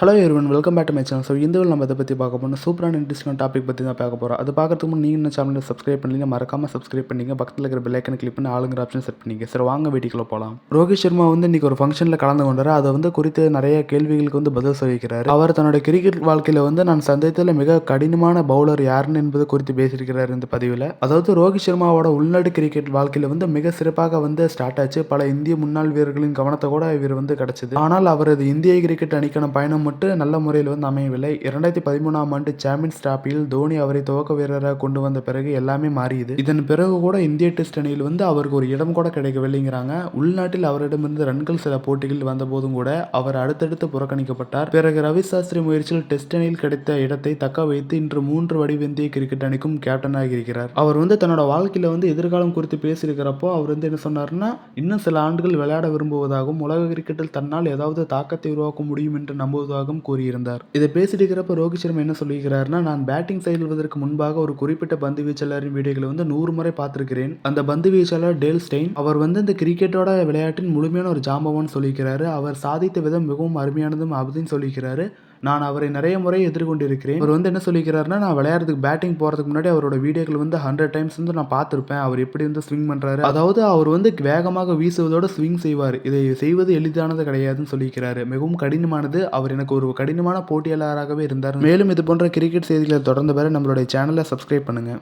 Hello everyone welcome back to my channel. இந்த வீடியோவில் நம்ம இதை பற்றி பார்க்க போகிறோம். சூப்பரான இன்ட்ரெஸ்டிங் டாபிக் பற்றி தான் பார்க்க போகிறோம். அது பார்க்கறதுக்கு முன்னாடி நீங்கள் இந்த சேனலை சப்ஸ்கிரைப் பண்ணீங்க, மறக்காமல் சப்ஸ்கிரைப் பண்ணிங்க, பக்கத்தில் இருக்கிற பெல் ஐக்கனை கிளிக் பண்ணி ஆளுங்கிற ஆப்ஷன் செட் பண்ணிங்க. சரி வாங்க வீடியோக்குள்ள போகலாம். ரோஹித் சர்மா இன்றைக்கி ஒரு ஃபங்க்ஷனில் கலந்து கொண்டார். அதை குறித்து நிறைய கேள்விகளுக்கு பதில் சொல்லியிருக்கிறார். அவர் தன்னோட கிரிக்கெட் வாழ்க்கையில் நான் சந்தேகத்தில் மிக கடினமான பவுலர் யாருன்னு என்பது குறித்து பேசியிருக்கிறார் இந்த பதிவில். அதாவது ரோஹித் சர்மாவோட உள்நாட்டு கிரிக்கெட் வாழ்க்கையில் மிக சிறப்பாக ஸ்டார்ட் ஆச்சு. பல இந்திய முன்னாள் வீரர்களின் கவனத்தை கூட இவர் கிடைச்சது. ஆனால் அவரது இந்திய கிரிக்கெட் அணிக்கான பயணம் மட்டும் நல்ல முறையில் அமையவில்லை. 2013ஆம் ஆண்டு சாம்பியன்ஸ் டிராபியில் தோனி அவரை துவக்க வீரராக கொண்டு வந்த பிறகு எல்லாமே மாறியது. இதன் பிறகு கூட இந்திய டெஸ்ட் அணியில் அவருக்கு ஒரு இடம் கூட கிடைக்கவில்லைங்கிறாங்க. உள்நாட்டில் அவரிடமிருந்து ரன்கள் சில போட்டிகள் வந்த போதும் கூட அவர் அடுத்தடுத்து புறக்கணிக்கப்பட்டார். பிறகு ரவி சாஸ்திரி முயற்சியில் டெஸ்ட் அணியில் கிடைத்த இடத்தை தக்க வைத்து இன்று 3 வடிவந்திய கிரிக்கெட் அணிக்கும் கேப்டனாக இருக்கிறார். அவர் தன்னோட வாழ்க்கையில எதிர்காலம் குறித்து பேசியிருக்கிறப்போ அவர் என்ன சொன்னார்னா, இன்னும் சில ஆண்டுகள் விளையாட விரும்புவதாகவும் உலக கிரிக்கெட்டில் தன்னால் ஏதாவது தாக்கத்தை உருவாக்க முடியும் என்று நம்புவதாகவும் கூறியிருந்தார். இதை பேசிட்டு இருக்கிறப்ப ரோஹித் சர்மா என்ன சொல்லியிருக்கிறாருன்னா, நான் பேட்டிங் செய்வதற்கு முன்பாக ஒரு குறிப்பிட்ட பந்து வீச்சாளரின் வீடியோக்களை 100 முறை பார்த்திருக்கிறேன். அந்த பந்து வீச்சாளர் டேல் ஸ்டெயின். அவர் இந்த கிரிக்கெட்டோட விளையாட்டின் முழுமையான ஒரு ஜாம்பவான் சொல்லியிருக்கிறாரு. அவர் சாதித்த விதம் மிகவும் அருமையானதும் அப்படின்னு சொல்லியிருக்கிறாரு. நான் அவரை நிறைய முறை எதிர்கொண்டிருக்கிறேன். அவர் என்ன சொல்லிக்கிறாருன்னா, நான் விளையாடுறதுக்கு பேட்டிங் போகிறதுக்கு முன்னாடி அவரோட வீடியோக்கள் 100 டைம்ஸ் நான் பார்த்துருப்பேன். அவர் எப்படி ஸ்விங் பண்ணுறாரு, அதாவது அவர் வேகமாக வீசுவதோட ஸ்விங் செய்வார். இதை செய்வது எளிதானது கிடையாதுன்னு சொல்லிக்கிறாரு. மிகவும் கடினமானது. அவர் எனக்கு ஒரு கடினமான போட்டியாளராகவே இருந்தார். மேலும் இது போன்ற கிரிக்கெட் செய்திகளை தொடர்ந்து பெற நம்மளுடைய சேனலை சப்ஸ்கிரைப் பண்ணுங்க.